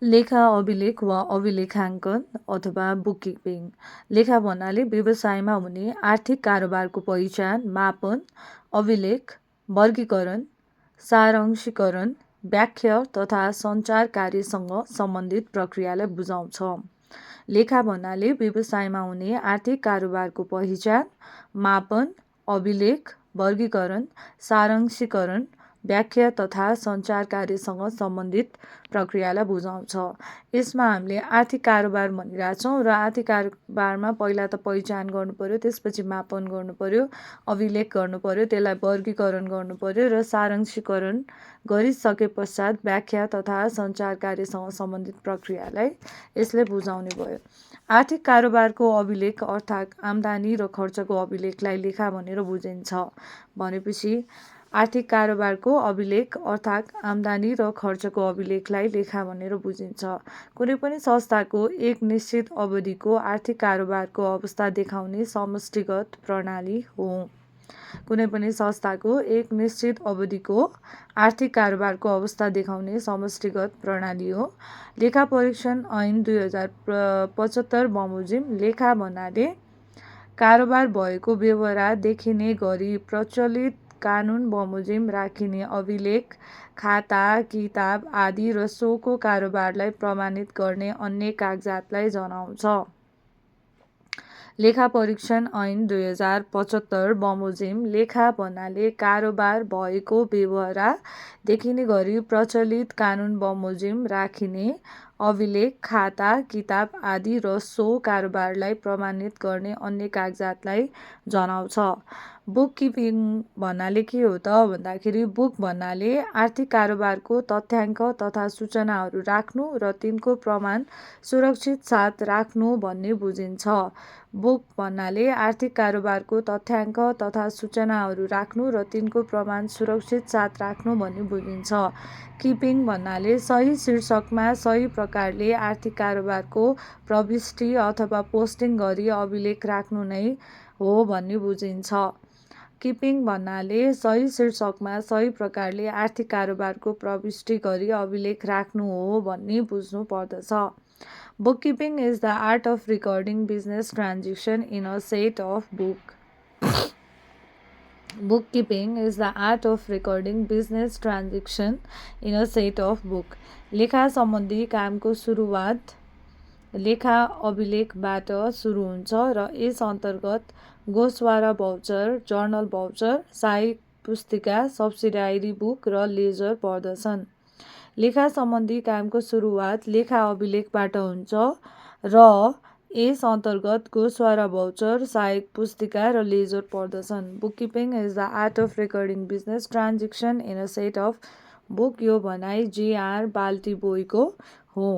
लेखा अभिलेख वा अभिलेखाङ्कन अथवा बुककिपिङ। लेखा भन्नाले व्यवसायमा हुने आर्थिक कारोबारको पहिचान, मापन, अभिलेख, वर्गीकरण, सारांशीकरण, व्याख्या तथा सञ्चार कार्यसँग सम्बन्धित प्रक्रियालाई बुझाउँछ। लेखा भन्नाले व्यवसायमा हुने आर्थिक कारोबारको पहिचान, मापन, अभिलेख, वर्गीकरण, सारांशीकरण, व्याख्या तथा सञ्चार कार्यसँग सम्बन्धित प्रक्रियालाई बुझाउँछ। यसमा हामीले आर्थिक कारोबार भनिरहेछौँ र आर्थिक कारोबारमा पहिला त पहिचान गर्नु पर्यो, त्यसपछि मापन गर्नु पर्यो, अभिलेख गर्नु पर्यो, त्यसलाई वर्गीकरण गर्नु पर्यो र सारांशीकरण गरिसके पश्चात व्याख्या तथा सञ्चार कार्यसँग सम्बन्धित प्रक्रियालाई यसले बुझाउने भयो। आर्थिक कारोबारको अभिलेख अर्थात् आम्दानी र खर्चको अभिलेखलाई लेखा भनेर बुझिन्छ। भनेपछि आर्थिक कारोबारको अभिलेख अर्थात् आम्दानी र खर्चको अभिलेखलाई लेखा भनेर बुझिन्छ। कुनै पनि संस्थाको एक निश्चित अवधिको आर्थिक कारोबारको अवस्था देखाउने समष्टिगत प्रणाली हो। कुनै पनि संस्थाको एक निश्चित अवधिको आर्थिक कारोबारको अवस्था देखाउने समष्टिगत प्रणाली हो। लेखा परीक्षण ऐन 2075 बमोजिम लेखा भन्नाले कारोबार भएको बेहोरा देखिने गरी प्रचलित कानुन बमोजिम राखिने अभिलेख, खाता, किताब आदि र सोको कारोबारलाई प्रमाणित गर्ने अन्य कागजातलाई जनाउँछ। लेखा परीक्षण ऐन 2075 बमोजिम लेखा भन्नाले कारोबार भएको बेहोरा देखिने गरी प्रचलित कानुन बमोजिम राखिने अभिलेख, खाता, किताब आदि र सो कारोबारलाई प्रमाणित गर्ने अन्य कागजातलाई जनाउँछ। बुककिपिङ भन्नाले के हो त भन्दाखेरि बुक भन्नाले आर्थिक कारोबारको तथ्याङ्क तथा सूचनाहरू राख्नु र तिनको प्रमाण सुरक्षित साथ राख्नु भन्ने बुझिन्छ। बुक भन्नाले आर्थिक कारोबारको तथ्याङ्क तथा सूचनाहरू राख्नु र तिनको प्रमाण सुरक्षित साथ राख्नु भन्ने बुझिन्छ। किपिङ भन्नाले सही शीर्षकमा सही प्रकारले आर्थिक कारोबारको प्रविष्टि अथवा पोस्टिङ गरी अभिलेख राख्नु नै हो भन्ने बुझिन्छ। किपिङ भन्नाले सही शीर्षकमा सही प्रकारले आर्थिक कारोबारको प्रविष्टि गरी अभिलेख राख्नु हो भन्ने बुझ्नु पर्दछ। Bookkeeping is the art of recording business transaction in a set of book. Bookkeeping is the art of recording business transaction in a set of book. लेखा सम्बन्धी कामको सुरुवात लेखा अभिलेखबाट सुरु हुन्छ र यस अन्तर्गत गोसवारा भाउचर, जर्नल भाउचर, सहायक पुस्तिका, सब्सिडायरी बुक र लेजर पर्दछन्। लेखा सम्बन्धी कामको सुरुवात लेखा अभिलेखबाट हुन्छ र यस अन्तर्गत गोसवारा भाउचर, सहायक पुस्तिका र लेजर पर्दछन्। Bookkeeping is the art of recording business transaction in a set of book. यो भनाइ जे.आर. बाल्टिबोईको हो।